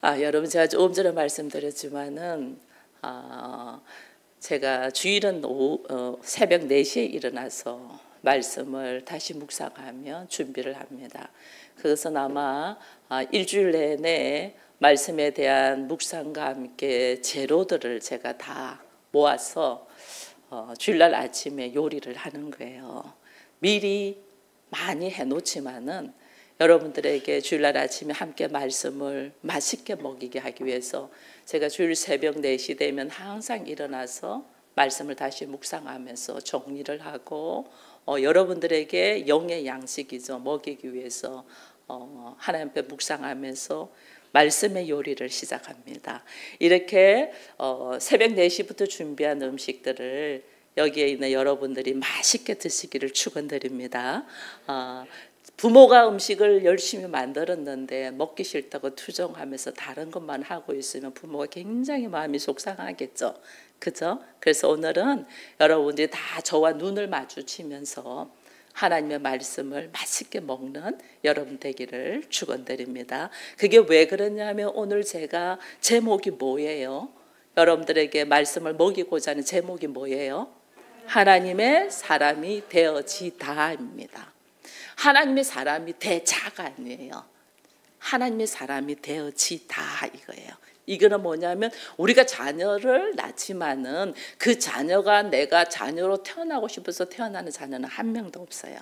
여러분, 제가 조금 전에 말씀드렸지만은 제가 주일은 새벽 4시에 일어나서 말씀을 다시 묵상하며 준비를 합니다. 그것은 아마 일주일 내내 말씀에 대한 묵상과 함께 재료들을 제가 다 모아서 주일날 아침에 요리를 하는 거예요. 미리 많이 해놓지만은 여러분들에게 주일날 아침에 함께 말씀을 맛있게 먹이게 하기 위해서 제가 주일 새벽 4시 되면 항상 일어나서 말씀을 다시 묵상하면서 정리를 하고 여러분들에게 영의 양식이죠. 먹이기 위해서 하나님 앞에 묵상하면서 말씀의 요리를 시작합니다. 이렇게 새벽 4시부터 준비한 음식들을 여기에 있는 여러분들이 맛있게 드시기를 축원드립니다. 부모가 음식을 열심히 만들었는데 먹기 싫다고 투정하면서 다른 것만 하고 있으면 부모가 굉장히 마음이 속상하겠죠. 그죠? 그래서 오늘은 여러분들이 다 저와 눈을 마주치면서 하나님의 말씀을 맛있게 먹는 여러분 되기를 축원드립니다. 그게 왜 그러냐면 오늘 제가 제목이 뭐예요? 여러분들에게 말씀을 먹이고자 하는 제목이 뭐예요? 하나님의 사람이 되어지다입니다. 하나님의 사람이 되자가 아니에요. 하나님의 사람이 되어지다 이거예요. 이거는 뭐냐면 우리가 자녀를 낳지만은 그 자녀가 내가 자녀로 태어나고 싶어서 태어나는 자녀는 한 명도 없어요.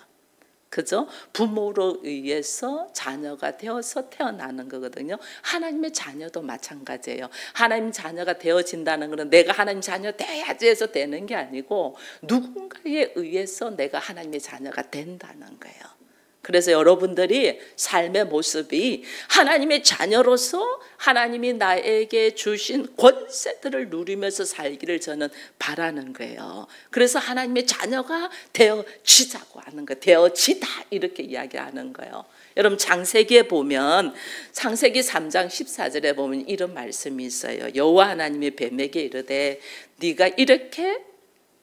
그죠? 부모로 의해서 자녀가 되어서 태어나는 거거든요. 하나님의 자녀도 마찬가지예요. 하나님 자녀가 되어진다는 것은 내가 하나님 자녀 돼야지 해서 되는 게 아니고 누군가에 의해서 내가 하나님의 자녀가 된다는 거예요. 그래서 여러분들이 삶의 모습이 하나님의 자녀로서 하나님이 나에게 주신 권세들을 누리면서 살기를 저는 바라는 거예요. 그래서 하나님의 자녀가 되어지자고 하는 거예요. 되어지다 이렇게 이야기하는 거예요. 여러분 창세기에 보면 창세기 3장 14절에 보면 이런 말씀이 있어요. 여호와 하나님이 뱀에게 이르되 네가 이렇게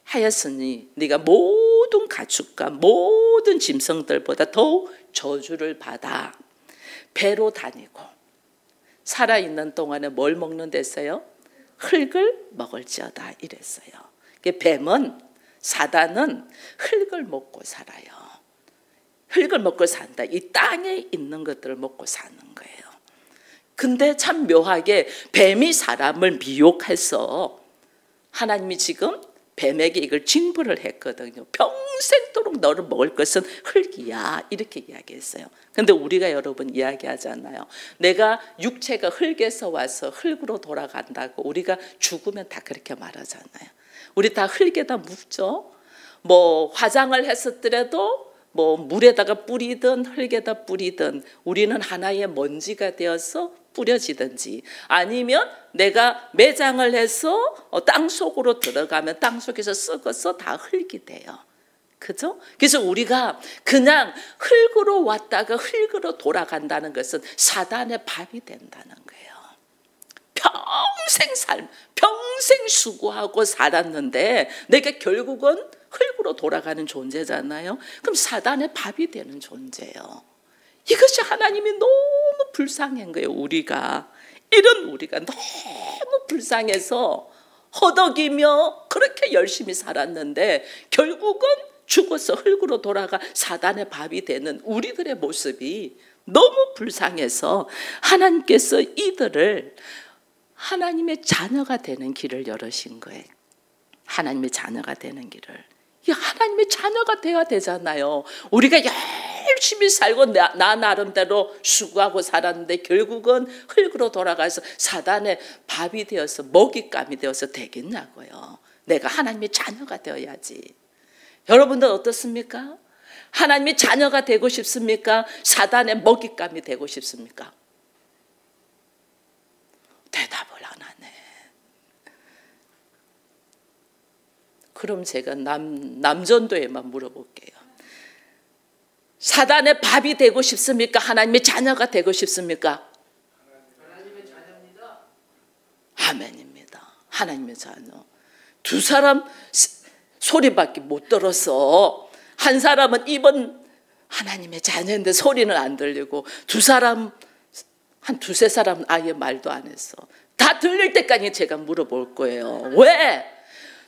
하였으니 네가 모든 가축과 모든 짐승들보다 더욱 저주를 받아 배로 다니고 살아있는 동안에 뭘 먹는 데서요? 흙을 먹을지어다 이랬어요. 뱀은 사단은 흙을 먹고 살아요. 흙을 먹고 산다. 이 땅에 있는 것들을 먹고 사는 거예요. 근데 참 묘하게 뱀이 사람을 미혹해서 하나님이 지금 뱀에게 이걸 징벌을 했거든요. 평생도록 너를 먹을 것은 흙이야 이렇게 이야기했어요. 근데 우리가 여러분 이야기하잖아요. 내가 육체가 흙에서 와서 흙으로 돌아간다고 우리가 죽으면 다 그렇게 말하잖아요. 우리 다 흙에다 묻죠. 뭐 화장을 했었더라도 뭐 물에다가 뿌리든 흙에다 뿌리든 우리는 하나의 먼지가 되어서 뿌려지든지 아니면 내가 매장을 해서 땅 속으로 들어가면 땅 속에서 썩어서 다 흙이 돼요. 그죠? 그래서 우리가 그냥 흙으로 왔다가 흙으로 돌아간다는 것은 사단의 밥이 된다는 거예요. 평생 수고하고 살았는데 내가 결국은 흙으로 돌아가는 존재잖아요. 그럼 사단의 밥이 되는 존재예요. 이것이 하나님이 너무 불쌍한 거예요. 우리가 너무 불쌍해서 허덕이며 그렇게 열심히 살았는데 결국은 죽어서 흙으로 돌아가 사단의 밥이 되는 우리들의 모습이 너무 불쌍해서 하나님께서 이들을 하나님의 자녀가 되는 길을 열으신 거예요. 하나님의 자녀가 되는 길을. 하나님의 자녀가 되어야 되잖아요. 우리가 열심히 살고 나 나름대로 수고하고 살았는데 결국은 흙으로 돌아가서 사단의 밥이 되어서 먹잇감이 되어서 되겠냐고요. 내가 하나님의 자녀가 되어야지. 여러분들 어떻습니까? 하나님의 자녀가 되고 싶습니까? 사단의 먹잇감이 되고 싶습니까? 대답을 안 하네. 그럼 제가 남전도에만 물어볼게요. 사단의 밥이 되고 싶습니까? 하나님의 자녀가 되고 싶습니까? 하나님의 자녀입니다. 아멘입니다. 하나님의 자녀. 두 사람 소리밖에 못 들어서 한 사람은 입은 하나님의 자녀인데 소리는 안 들리고 두 사람 한 두세 사람은 아예 말도 안 했어. 다 들릴 때까지 제가 물어볼 거예요. 왜?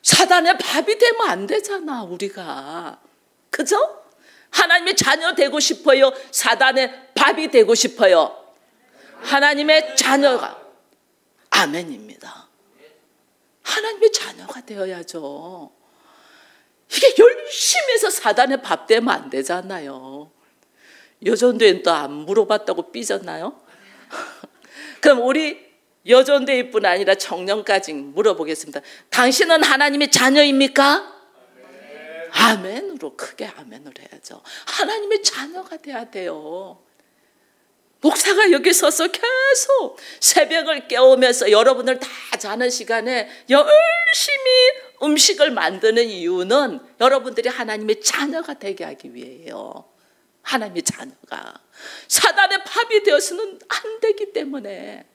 사단의 밥이 되면 안 되잖아, 우리가. 그죠? 하나님의 자녀 되고 싶어요? 사단의 밥이 되고 싶어요? 하나님의 자녀가. 아멘입니다. 하나님의 자녀가 되어야죠. 이게 열심히 해서 사단의 밥 되면 안 되잖아요. 여전도엔 또 안 물어봤다고 삐졌나요? 그럼 우리 여전도일뿐 아니라 청년까지 물어보겠습니다. 당신은 하나님의 자녀입니까? 아멘으로 크게 아멘을 해야죠. 하나님의 자녀가 돼야 돼요. 목사가 여기 서서 계속 새벽을 깨우면서 여러분들 다 자는 시간에 열심히 음식을 만드는 이유는 여러분들이 하나님의 자녀가 되게 하기 위해요. 하나님의 자녀가 사단의 밥이 되어서는 안 되기 때문에.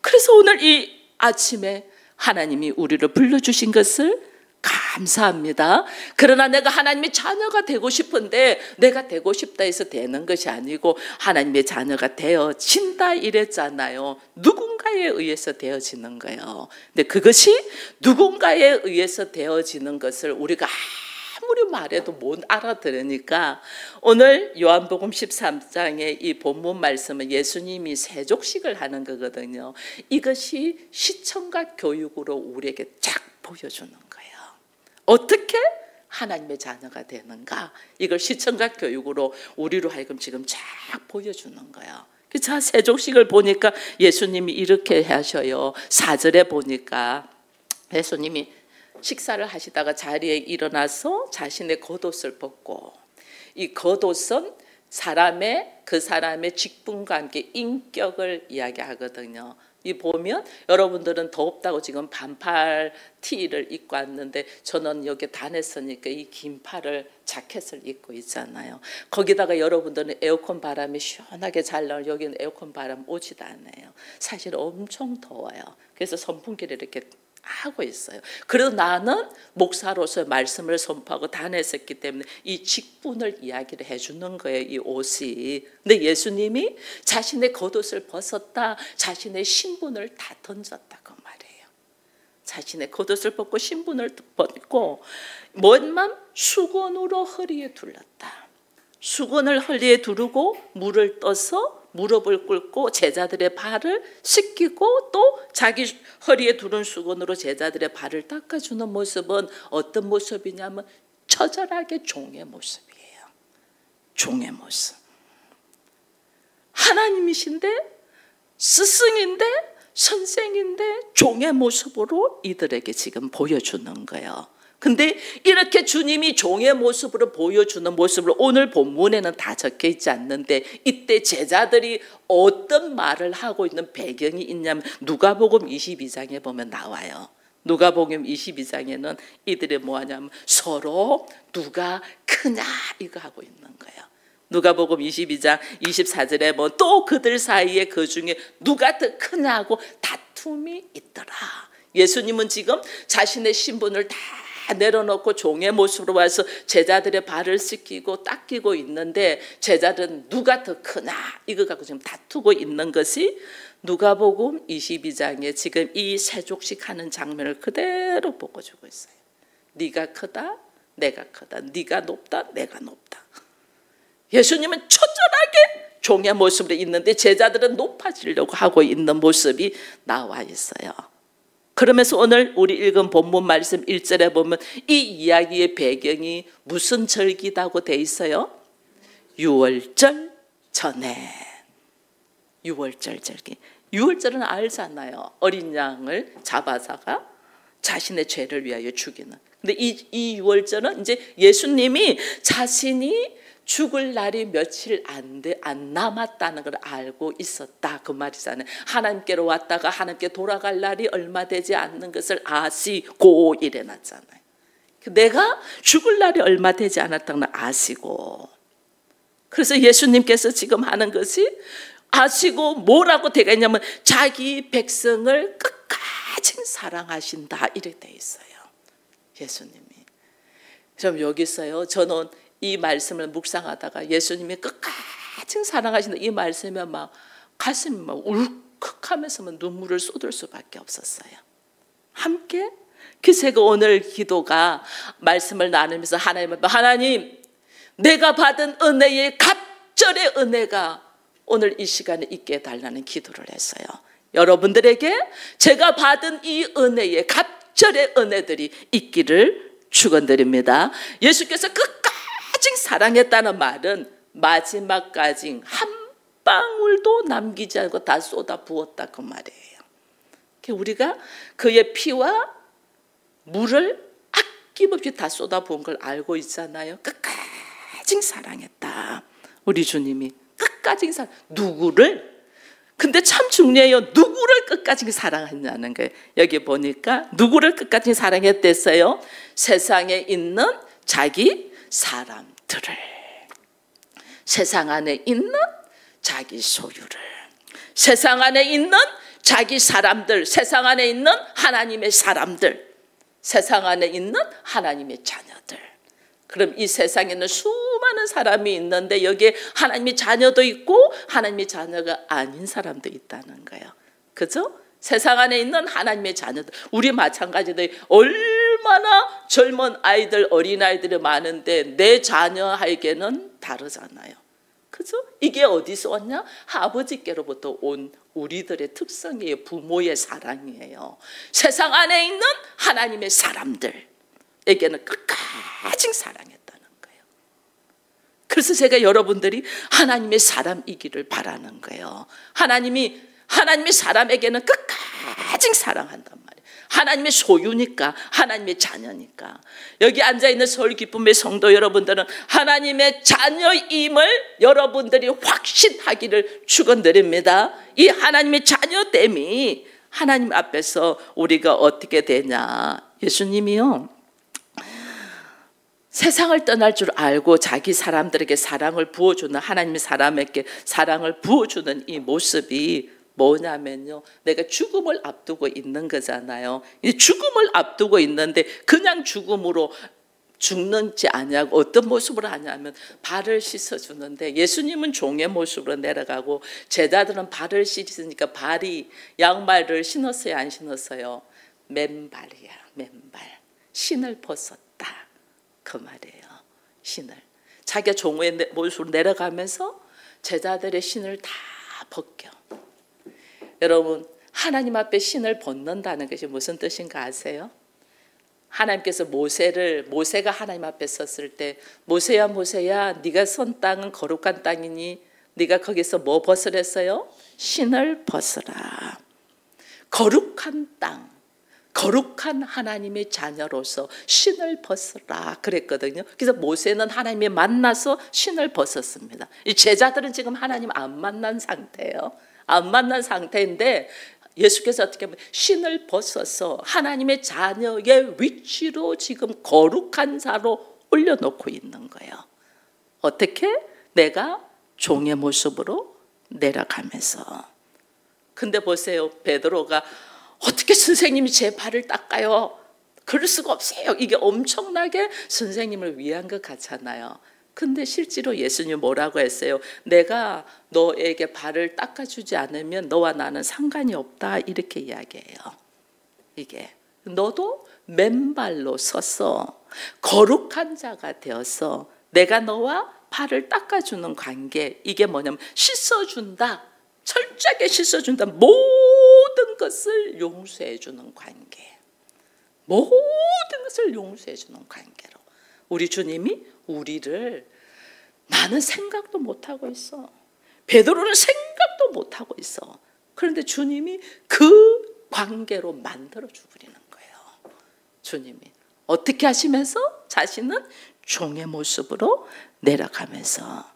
그래서 오늘 이 아침에 하나님이 우리를 불러주신 것을 감사합니다. 그러나 내가 하나님의 자녀가 되고 싶은데 내가 되고 싶다 해서 되는 것이 아니고 하나님의 자녀가 되어진다 이랬잖아요. 누군가에 의해서 되어지는 거예요. 근데 그것이 누군가에 의해서 되어지는 것을 우리가 아무리 말해도 못 알아들으니까 오늘 요한복음 13장의 이 본문 말씀은 예수님이 세족식을 하는 거거든요. 이것이 시청각 교육으로 우리에게 쫙 보여주는 거예요. 어떻게 하나님의 자녀가 되는가? 이걸 시청각 교육으로 우리로 하여금 지금 쫙 보여주는 거예요. 자, 세족식을 보니까 예수님이 이렇게 하셔요. 4절에 보니까 예수님이 식사를 하시다가 자리에 일어나서 자신의 겉옷을 벗고, 이 겉옷은 그 사람의 직분과 함께 인격을 이야기하거든요. 이 보면 여러분들은 덥다고 지금 반팔 티를 입고 왔는데 저는 여기 다녔으니까 이 긴팔을 자켓을 입고 있잖아요. 거기다가 여러분들은 에어컨 바람이 시원하게 잘 나올, 여기는 에어컨 바람 오지도 않아요. 사실 엄청 더워요. 그래서 선풍기를 이렇게 하고 있어요. 그래도 나는 목사로서 말씀을 선포하고 다녔었기 때문에 이 직분을 이야기를 해주는 거예요, 이 옷이. 근데 예수님이 자신의 겉옷을 벗었다, 자신의 신분을 다 던졌다 그 말이에요. 자신의 겉옷을 벗고 신분을 벗고 뭔만 수건으로 허리에 둘렀다. 수건을 허리에 두르고 물을 떠서 무릎을 꿇고 제자들의 발을 씻기고 또 자기 허리에 두른 수건으로 제자들의 발을 닦아주는 모습은 어떤 모습이냐면 처절하게 종의 모습이에요. 종의 모습. 하나님이신데, 스승인데, 선생인데 종의 모습으로 이들에게 지금 보여주는 거예요. 근데 이렇게 주님이 종의 모습으로 보여주는 모습을 오늘 본문에는 다 적혀 있지 않는데, 이때 제자들이 어떤 말을 하고 있는 배경이 있냐면 누가복음 22장에 보면 나와요. 누가복음 22장에는 이들이 뭐 하냐면 서로 누가 크냐 이거 하고 있는 거예요. 누가복음 22장 24절에 보면 또 그들 사이에 그 중에 누가 더 크냐고 다툼이 있더라. 예수님은 지금 자신의 신분을 다 내려놓고 종의 모습으로 와서 제자들의 발을 씻기고 닦이고 있는데 제자들은 누가 더 크나 이거 갖고 지금 다투고 있는 것이 누가복음 22장에 지금 이 세족식 하는 장면을 그대로 보여주고 있어요. 네가 크다, 내가 크다. 네가 높다, 내가 높다. 예수님은 처절하게 종의 모습으로 있는데 제자들은 높아지려고 하고 있는 모습이 나와 있어요. 그러면서 오늘 우리 읽은 본문 말씀 1절에 보면 이 이야기의 배경이 무슨 절기다고 돼 있어요? 유월절 전에. 유월절 절기. 유월절은 알잖아요. 어린 양을 잡아다가 자신의 죄를 위하여 죽이는. 근데 이 유월절은 이제 예수님이 자신이 죽을 날이 며칠 안 남았다는 걸 알고 있었다 그 말이잖아요. 하나님께로 왔다가 하나님께 돌아갈 날이 얼마 되지 않는 것을 아시고 이래놨잖아요. 내가 죽을 날이 얼마 되지 않았다는 걸 아시고, 그래서 예수님께서 지금 하는 것이 아시고 뭐라고 되어 있냐면 자기 백성을 끝까지 사랑하신다 이렇게 되어 있어요. 예수님이. 좀 여기 있어요. 저는 이 말씀을 묵상하다가 예수님이 끝까지 사랑하신다 이 말씀에 막 가슴이 막 울컥하면서 눈물을 쏟을 수밖에 없었어요. 함께 그래서 오늘 기도가 말씀을 나누면서 하나님 앞에 하나님 내가 받은 은혜의 갑절의 은혜가 오늘 이 시간에 있게 해달라는 기도를 했어요. 여러분들에게 제가 받은 이 은혜의 갑절의 은혜들이 있기를 축원드립니다. 예수께서 끝까지 사랑했다는 말은 마지막까지 한 방울도 남기지 않고 다 쏟아 부었다 그 말이에요. 우리가 그의 피와 물을 아낌없이 다 쏟아 부은 걸 알고 있잖아요. 끝까지 사랑했다. 우리 주님이 끝까지 누구를? 근데 참 중요해요. 누구를 끝까지 사랑했냐는 거예요. 여기 보니까 누구를 끝까지 사랑했댔어요? 세상에 있는 자기 사람들을, 세상 안에 있는 자기 소유를, 세상 안에 있는 자기 사람들, 세상 안에 있는 하나님의 사람들, 세상 안에 있는 하나님의 자녀들. 그럼 이 세상에는 수많은 사람이 있는데 여기에 하나님의 자녀도 있고 하나님의 자녀가 아닌 사람도 있다는 거예요. 그죠? 세상 안에 있는 하나님의 자녀들, 우리 마찬가지로 얼마나 젊은 아이들, 어린아이들이 많은데 내 자녀에게는 다르잖아요. 그죠? 이게 어디서 왔냐? 아버지께로부터 온 우리들의 특성이에요. 부모의 사랑이에요. 세상 안에 있는 하나님의 사람들에게는 끝까지 사랑했다는 거예요. 그래서 제가 여러분들이 하나님의 사람이기를 바라는 거예요. 하나님의 사람에게는 끝까지 사랑한단 말이에요. 하나님의 소유니까, 하나님의 자녀니까. 여기 앉아있는 서울 기쁨의 성도 여러분들은 하나님의 자녀임을 여러분들이 확신하기를 축원드립니다. 이 하나님의 자녀됨이 하나님 앞에서 우리가 어떻게 되냐. 예수님이요, 세상을 떠날 줄 알고 자기 사람들에게 사랑을 부어주는, 하나님의 사람에게 사랑을 부어주는 이 모습이 뭐냐면요, 내가 죽음을 앞두고 있는 거잖아요. 죽음을 앞두고 있는데 그냥 죽음으로 죽는지 아니하고 어떤 모습으로 하냐면 발을 씻어주는데, 예수님은 종의 모습으로 내려가고 제자들은 발을 씻으니까 발이, 양말을 신었어요 안 신었어요? 맨발이야, 맨발. 신을 벗었다 그 말이에요. 신을, 자기가 종의 모습으로 내려가면서 제자들의 신을 다 벗겨. 여러분, 하나님 앞에 신을 벗는다는 것이 무슨 뜻인가 아세요? 하나님께서 모세가 하나님 앞에 섰을 때, 모세야 모세야 네가 선 땅은 거룩한 땅이니 네가 거기서 뭐 벗으랬어요? 신을 벗으라. 거룩한 땅, 거룩한 하나님의 자녀로서 신을 벗으라 그랬거든요. 그래서 모세는 하나님을 만나서 신을 벗었습니다. 이 제자들은 지금 하나님 안 만난 상태예요. 안 만난 상태인데 예수께서 어떻게 보면 신을 벗어서 하나님의 자녀의 위치로 지금 거룩한 자로 올려놓고 있는 거예요. 어떻게? 내가 종의 모습으로 내려가면서. 근데 보세요, 베드로가 어떻게 선생님이 제 발을 닦아요? 그럴 수가 없어요. 이게 엄청나게 선생님을 위한 것 같잖아요. 근데 실제로 예수님 뭐라고 했어요? 내가 너에게 발을 닦아주지 않으면 너와 나는 상관이 없다 이렇게 이야기해요. 이게 너도 맨발로 서서 거룩한 자가 되어서 내가 너와 발을 닦아주는 관계, 이게 뭐냐면 씻어준다, 철저하게 씻어준다, 모든 것을 용서해주는 관계, 모든 것을 용서해주는 관계로 우리 주님이 우리를, 나는 생각도 못하고 있어, 베드로는 생각도 못하고 있어, 그런데 주님이 그 관계로 만들어주고 있는 거예요. 주님이 어떻게 하시면서? 자신은 종의 모습으로 내려가면서.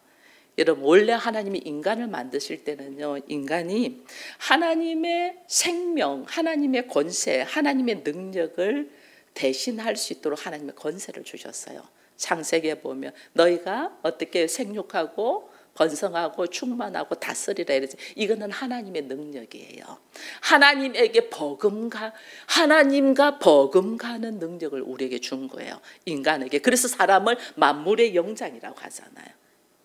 여러분, 원래 하나님이 인간을 만드실 때는요, 인간이 하나님의 생명, 하나님의 권세, 하나님의 능력을 대신할 수 있도록 하나님의 권세를 주셨어요. 창세기에 보면 너희가 어떻게 생육하고 번성하고 충만하고 다스리라 이러지. 이거는 하나님의 능력이에요. 하나님에게 하나님과 버금가는 능력을 우리에게 준 거예요, 인간에게. 그래서 사람을 만물의 영장이라고 하잖아요.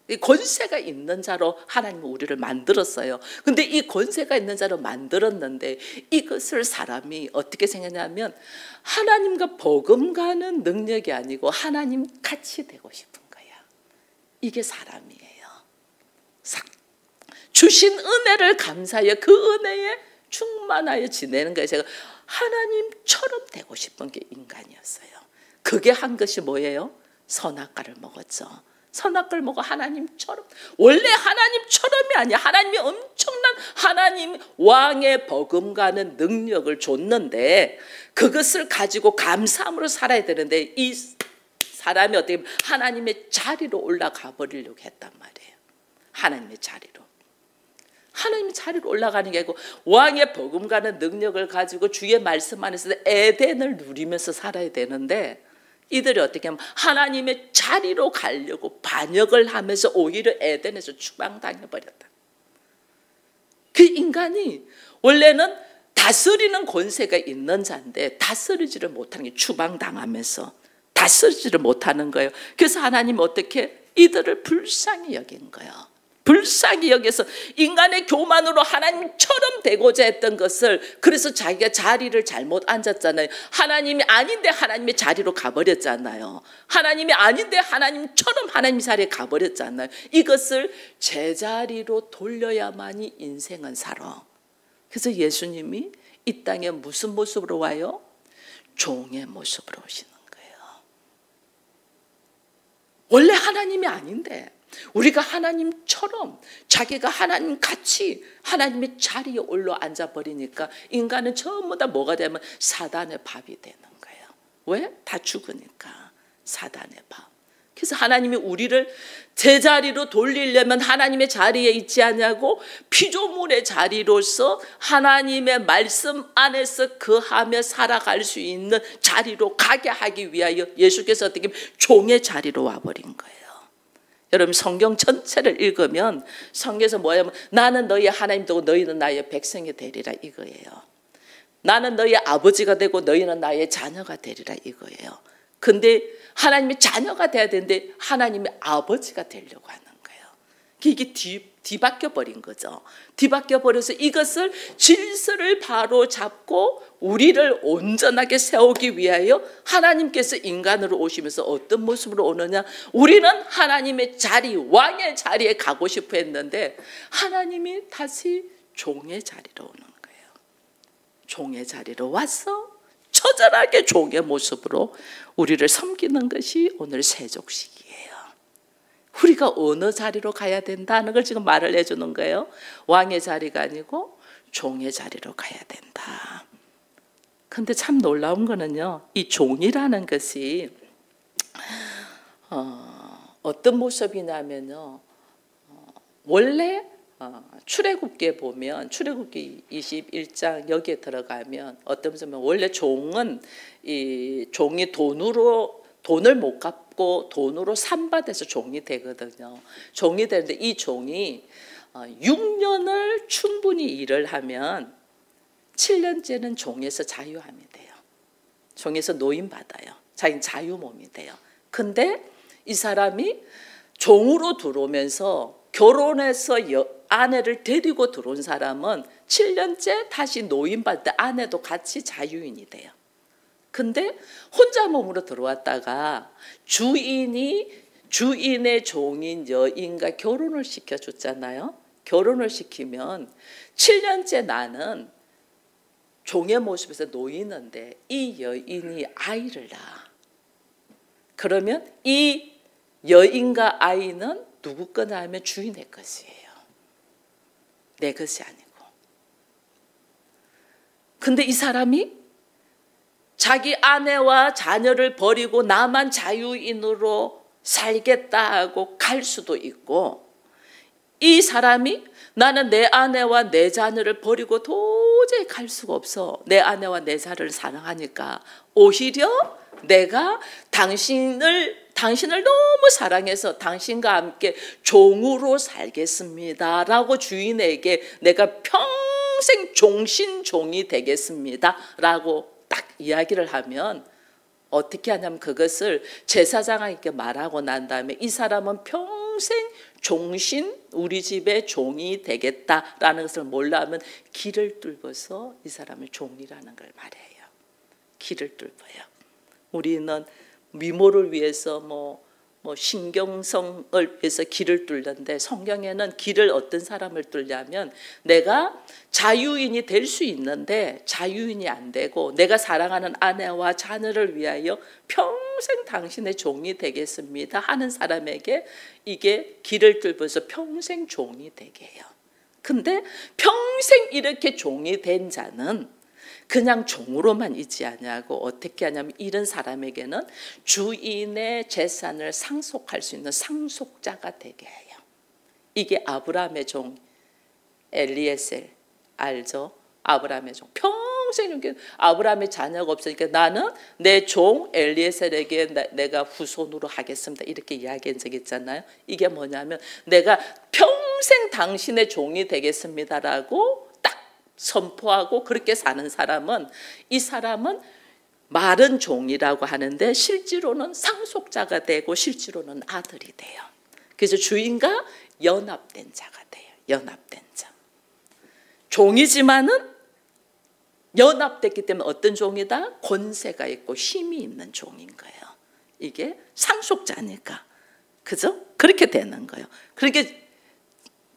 이 권세가 있는 자로 하나님은 우리를 만들었어요. 근데 이 권세가 있는 자로 만들었는데 이것을 사람이 어떻게 생각하냐면 하나님과 버금가는 능력이 아니고 하나님 같이 되고 싶은 거야. 이게 사람이에요. 주신 은혜를 감사하여 그 은혜에 충만하여 지내는 거예요. 제가 하나님처럼 되고 싶은 게 인간이었어요. 그게 한 것이 뭐예요? 선악과를 먹었죠. 선악과를 먹어 하나님처럼, 원래 하나님처럼이 아니야. 하나님이 엄청난 하나님 왕의 버금가는 능력을 줬는데 그것을 가지고 감사함으로 살아야 되는데 이 사람이 어떻게 보면 하나님의 자리로 올라가 버리려고 했단 말이에요. 하나님의 자리로. 하나님의 자리로 올라가는 게 아니고 왕의 버금가는 능력을 가지고 주의 말씀 안에서 에덴을 누리면서 살아야 되는데 이들이 어떻게 하면 하나님의 자리로 가려고 반역을 하면서 오히려 에덴에서 추방당해버렸다. 그 인간이 원래는 다스리는 권세가 있는 자인데 다스리지를 못하는 게 추방당하면서 다스리지를 못하는 거예요. 그래서 하나님은 어떻게 이들을 불쌍히 여긴 거예요. 불쌍히 여겨서 인간의 교만으로 하나님처럼 되고자 했던 것을, 그래서 자기가 자리를 잘못 앉았잖아요. 하나님이 아닌데 하나님의 자리로 가버렸잖아요. 하나님이 아닌데 하나님처럼 하나님 자리에 가버렸잖아요. 이것을 제자리로 돌려야만이 인생은 살아. 그래서 예수님이 이 땅에 무슨 모습으로 와요? 종의 모습으로 오시는 거예요. 원래 하나님이 아닌데 우리가 하나님처럼 자기가 하나님 같이 하나님의 자리에 올라 앉아버리니까 인간은 전부 다 뭐가 되면 사단의 밥이 되는 거예요. 왜? 다 죽으니까 사단의 밥. 그래서 하나님이 우리를 제자리로 돌리려면 하나님의 자리에 있지 않냐고 피조물의 자리로서 하나님의 말씀 안에서 거하며 살아갈 수 있는 자리로 가게 하기 위하여 예수께서 어떻게 보면 종의 자리로 와버린 거예요. 여러분 성경 전체를 읽으면 성경에서 뭐냐면 나는 너희의 하나님 되고 너희는 나의 백성이 되리라 이거예요. 나는 너희의 아버지가 되고 너희는 나의 자녀가 되리라 이거예요. 근데 하나님의 자녀가 돼야 되는데 하나님의 아버지가 되려고 하는 거예요. 이게 뒤바뀌어 버린 거죠. 뒤바뀌어 버려서 이것을 질서를 바로 잡고 우리를 온전하게 세우기 위하여 하나님께서 인간으로 오시면서 어떤 모습으로 오느냐, 우리는 하나님의 자리, 왕의 자리에 가고 싶어 했는데 하나님이 다시 종의 자리로 오는 거예요. 종의 자리로 와서 처절하게 종의 모습으로 우리를 섬기는 것이 오늘 세족식이에요. 우리가 어느 자리로 가야 된다는 걸 지금 말을 해주는 거예요. 왕의 자리가 아니고 종의 자리로 가야 된다. 근데 참 놀라운 거는요, 이 종이라는 것이 어떤 모습이냐면요, 원래 출애굽기에 보면 출애굽기 21장 여기에 들어가면 어떤 점은 원래 종은 이 종이 돈을 못 갚고 돈으로 산받아서 종이 되거든요. 종이 되는데 이 종이 6년을 충분히 일을 하면 7년째는 종에서 자유함이 돼요. 종에서 노임받아요. 자기는 자유몸이 돼요. 근데 이 사람이 종으로 들어오면서 결혼해서 아내를 데리고 들어온 사람은 7년째 다시 노임받을 때 아내도 같이 자유인이 돼요. 근데 혼자 몸으로 들어왔다가 주인의 종인 여인과 결혼을 시켜줬잖아요. 결혼을 시키면 7년째 나는 종의 모습에서 놓이는데 이 여인이 아이를 낳아. 그러면 이 여인과 아이는 누구 거냐 하면 주인의 것이에요. 내 것이 아니고. 근데 이 사람이 자기 아내와 자녀를 버리고 나만 자유인으로 살겠다 하고 갈 수도 있고, 이 사람이 나는 내 아내와 내 자녀를 버리고 도저히 갈 수가 없어. 내 아내와 내 자녀를 사랑하니까 오히려 내가 당신을 너무 사랑해서 당신과 함께 종으로 살겠습니다 라고 주인에게 내가 평생 종신종이 되겠습니다 라고 딱 이야기를 하면 어떻게 하냐면 그것을 제사장에게 말하고 난 다음에 이 사람은 평생 평생 종신 우리 집의 종이 되겠다라는 것을 몰라하면 길을 뚫어서 이 사람을 종이라는 걸 말해요. 길을 뚫어요. 우리는 미모를 위해서 뭐 신경성을 위해서 길을 뚫는데 성경에는 길을 어떤 사람을 뚫냐면 내가 자유인이 될 수 있는데 자유인이 안 되고 내가 사랑하는 아내와 자녀를 위하여 평생 당신의 종이 되겠습니다 하는 사람에게 이게 길을 뚫어서 평생 종이 되게 해요. 근데 평생 이렇게 종이 된 자는 그냥 종으로만 있지 않냐고 어떻게 하냐면 이런 사람에게는 주인의 재산을 상속할 수 있는 상속자가 되게 해요. 이게 아브라함의 종 엘리에셀 알죠? 아브라함의 종 평생 이렇게 아브라함의 자녀가 없으니까 나는 내 종 엘리에셀에게 내가 후손으로 하겠습니다 이렇게 이야기한 적 있잖아요. 이게 뭐냐면 내가 평생 당신의 종이 되겠습니다라고 선포하고 그렇게 사는 사람은 이 사람은 말은 종이라고 하는데 실제로는 상속자가 되고 실제로는 아들이 돼요. 그래서 주인과 연합된 자가 돼요. 연합된 자. 종이지만은 연합됐기 때문에 어떤 종이다? 권세가 있고 힘이 있는 종인 거예요. 이게 상속자니까. 그죠? 그렇게 되는 거예요. 그렇게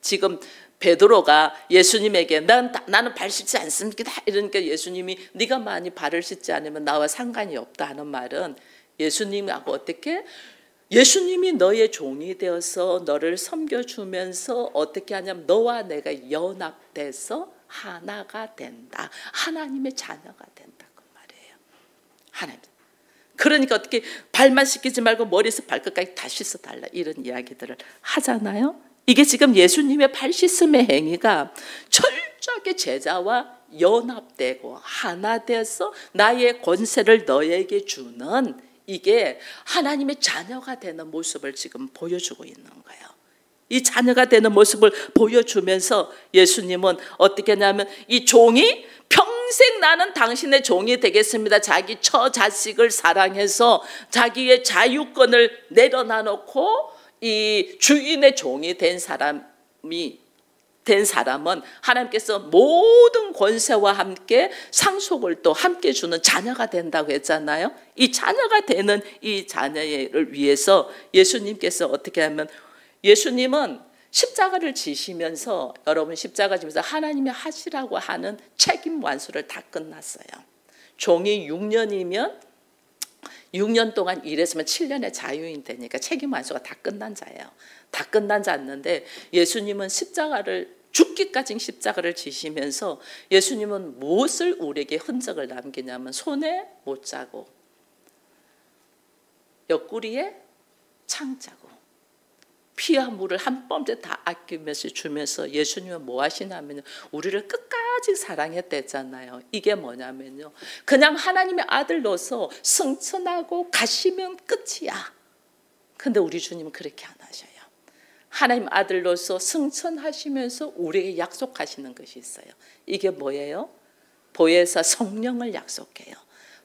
지금 베드로가 예수님에게 나는 발 씻지 않습니다 이러니까 예수님이 네가 많이 발을 씻지 않으면 나와 상관이 없다 하는 말은 예수님하고 어떻게 예수님이 너의 종이 되어서 너를 섬겨주면서 어떻게 하냐면 너와 내가 연합돼서 하나가 된다. 하나님의 자녀가 된다 그 말이에요. 하나님. 그러니까 어떻게 발만 씻기지 말고 머리에서 발끝까지 다 씻어달라 이런 이야기들을 하잖아요. 이게 지금 예수님의 발 씻음의 행위가 철저하게 제자와 연합되고 하나 돼서 나의 권세를 너에게 주는 이게 하나님의 자녀가 되는 모습을 지금 보여주고 있는 거예요. 이 자녀가 되는 모습을 보여주면서 예수님은 어떻게 하냐면 이 종이 평생 나는 당신의 종이 되겠습니다. 자기 처자식을 사랑해서 자기의 자유권을 내려놔놓고 이 주인의 종이 된 사람은 하나님께서 모든 권세와 함께 상속을 또 함께 주는 자녀가 된다고 했잖아요. 이 자녀가 되는 이 자녀를 위해서 예수님께서 어떻게 하면 예수님은 십자가를 지시면서 여러분 십자가 지면서 하나님이 하시라고 하는 책임 완수를 다 끝났어요. 종이 6년이면 6년 동안 일했으면 7년의 자유인 되니까 책임 완수가 다 끝난 자예요. 다 끝난 자였는데 예수님은 십자가를 죽기까지 십자가를 지시면서 예수님은 무엇을 우리에게 흔적을 남기냐면 손에 못자국, 옆구리에 창자국, 피와 물을 한 번째 다 아끼면서 주면서 예수님은 뭐 하시냐면요, 우리를 끝까지 사랑했댔잖아요. 이게 뭐냐면요, 그냥 하나님의 아들로서 승천하고 가시면 끝이야. 근데 우리 주님은 그렇게 안 하셔요. 하나님 아들로서 승천하시면서 우리에게 약속하시는 것이 있어요. 이게 뭐예요? 보혜사 성령을 약속해요.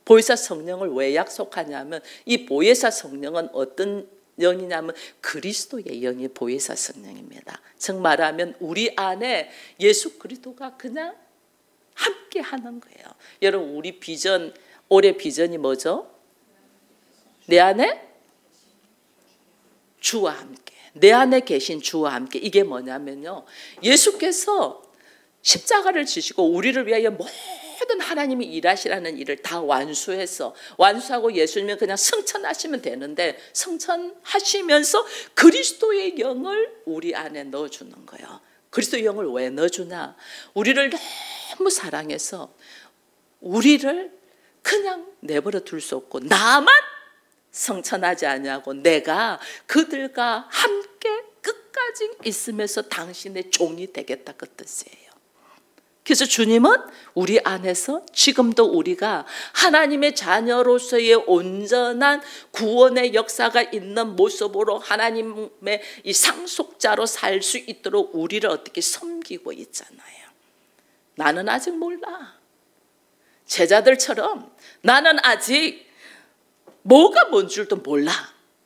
보혜사 성령을 왜 약속하냐면 이 보혜사 성령은 어떤 영이냐면 그리스도의 영이 보혜사 성령입니다. 즉 말하면 우리 안에 예수 그리스도가 그냥 함께 하는 거예요. 여러분 우리 비전, 올해 비전이 뭐죠? 내 안에 주와 함께, 내 안에 계신 주와 함께. 이게 뭐냐면요, 예수께서 십자가를 지시고 우리를 위하여 모든 하나님이 일하시라는 일을 다 완수하고 예수님은 그냥 승천하시면 되는데 승천하시면서 그리스도의 영을 우리 안에 넣어주는 거예요. 그리스도의 영을 왜 넣어주냐? 우리를 너무 사랑해서 우리를 그냥 내버려 둘 수 없고 나만 성천하지 아니하고 내가 그들과 함께 끝까지 있으면서 당신의 종이 되겠다 그 뜻이에요. 그래서 주님은 우리 안에서 지금도 우리가 하나님의 자녀로서의 온전한 구원의 역사가 있는 모습으로 하나님의 이 상속자로 살 수 있도록 우리를 어떻게 섬기고 있잖아요. 나는 아직 몰라. 제자들처럼 나는 아직 뭐가 뭔 줄도 몰라.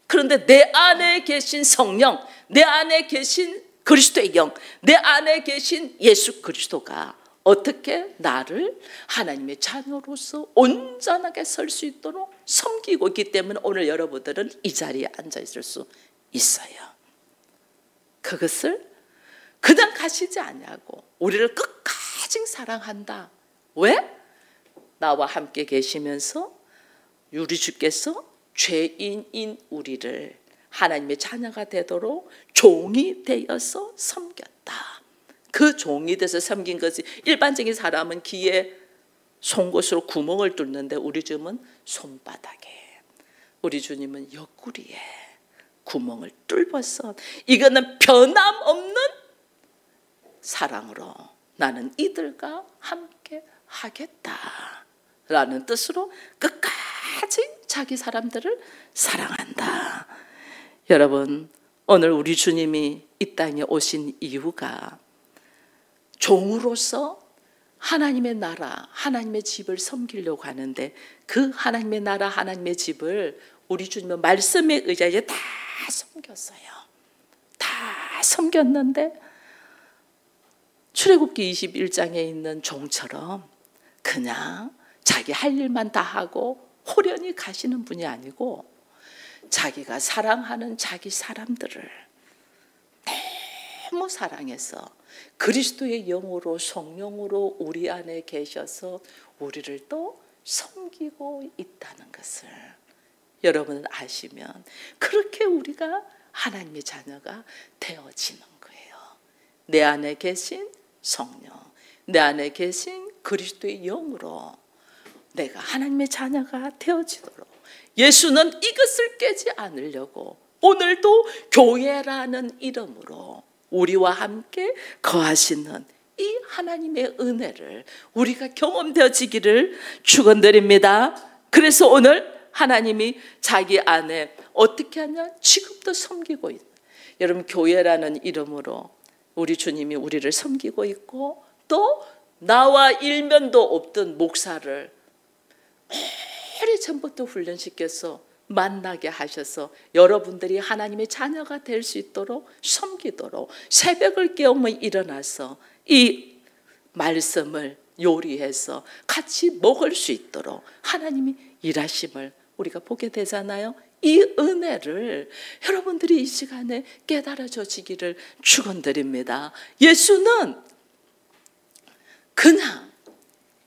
그런데 내 안에 계신 성령, 내 안에 계신 그리스도의 영, 내 안에 계신 예수 그리스도가 어떻게 나를 하나님의 자녀로서 온전하게 설 수 있도록 섬기고 있기 때문에 오늘 여러분들은 이 자리에 앉아 있을 수 있어요. 그것을 그냥 가시지 않냐고, 우리를 끝까지 사랑한다. 왜? 나와 함께 계시면서 우리 주께서 죄인인 우리를 하나님의 자녀가 되도록 종이 되어서 섬겼다. 그 종이 돼서 섬긴 것이, 일반적인 사람은 귀에 송곳으로 구멍을 뚫는데 우리 주님은 손바닥에, 우리 주님은 옆구리에 구멍을 뚫어서, 이거는 변함없는 사랑으로 나는 이들과 함께 하겠다라는 뜻으로 끝까지 자기 사람들을 사랑한다. 여러분, 오늘 우리 주님이 이 땅에 오신 이유가 종으로서 하나님의 나라, 하나님의 집을 섬기려고 하는데, 그 하나님의 나라, 하나님의 집을 우리 주님은 말씀에 의하여 다 섬겼어요. 다 섬겼는데 출애굽기 21장에 있는 종처럼 그냥 자기 할 일만 다 하고 호련히 가시는 분이 아니고, 자기가 사랑하는 자기 사람들을 너무 사랑해서 그리스도의 영으로, 성령으로 우리 안에 계셔서 우리를 또 섬기고 있다는 것을 여러분은 아시면, 그렇게 우리가 하나님의 자녀가 되어지는 거예요. 내 안에 계신 성령, 내 안에 계신 그리스도의 영으로 내가 하나님의 자녀가 되어지도록, 예수는 이것을 깨지 않으려고 오늘도 교회라는 이름으로 우리와 함께 거하시는 이 하나님의 은혜를 우리가 경험되어지기를 축원드립니다. 그래서 오늘 하나님이 자기 안에 어떻게 하냐? 지금도 섬기고 있는, 여러분, 교회라는 이름으로 우리 주님이 우리를 섬기고 있고, 또 나와 일면도 없던 목사를 오래전부터 훈련시켜서 만나게 하셔서 여러분들이 하나님의 자녀가 될 수 있도록 섬기도록, 새벽을 깨우면 일어나서 이 말씀을 요리해서 같이 먹을 수 있도록 하나님이 일하심을 우리가 보게 되잖아요. 이 은혜를 여러분들이 이 시간에 깨달아져지기를 축원드립니다. 예수는 그냥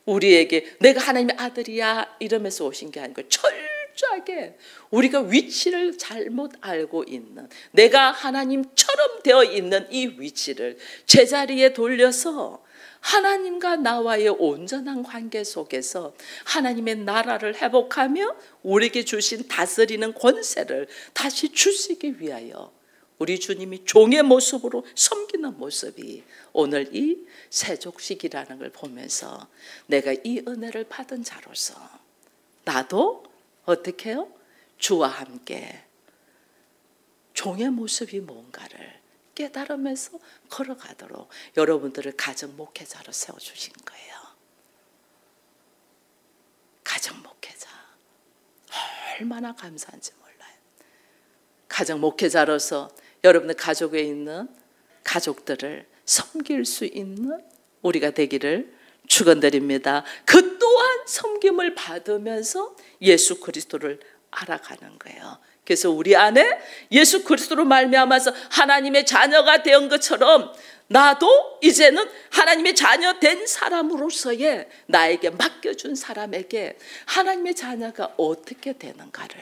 우리에게 내가 하나님의 아들이야 이러면서 오신 게 아니고, 철저하게 우리가 위치를 잘못 알고 있는, 내가 하나님처럼 되어 있는 이 위치를 제자리에 돌려서 하나님과 나와의 온전한 관계 속에서 하나님의 나라를 회복하며 우리에게 주신 다스리는 권세를 다시 주시기 위하여 우리 주님이 종의 모습으로 섬기는 모습이 오늘 이 세족식이라는 걸 보면서, 내가 이 은혜를 받은 자로서 나도 어떻게 해요? 주와 함께 종의 모습이 뭔가를 깨달으면서 걸어가도록 여러분들을 가정 목회자로 세워주신 거예요. 가정 목회자, 얼마나 감사한지 몰라요. 가정 목회자로서 여러분의 가족에 있는 가족들을 섬길 수 있는 우리가 되기를 축원드립니다. 그 또한 섬김을 받으면서 예수 그리스도를 알아가는 거예요. 그래서 우리 안에 예수 그리스도로 말미암아서 하나님의 자녀가 된 것처럼, 나도 이제는 하나님의 자녀 된 사람으로서의 나에게 맡겨준 사람에게 하나님의 자녀가 어떻게 되는가를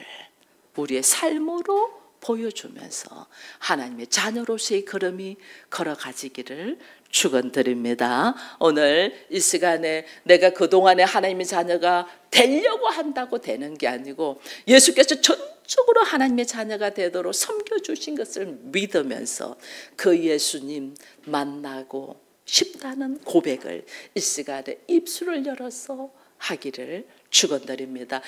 우리의 삶으로 보여주면서 하나님의 자녀로서의 걸음이 걸어가지기를 축원드립니다. 오늘 이 시간에 내가 그동안에 하나님의 자녀가 되려고 한다고 되는 게 아니고, 예수께서 전적으로 하나님의 자녀가 되도록 섬겨주신 것을 믿으면서 그 예수님 만나고 싶다는 고백을 이 시간에 입술을 열어서 하기를 축원드립니다.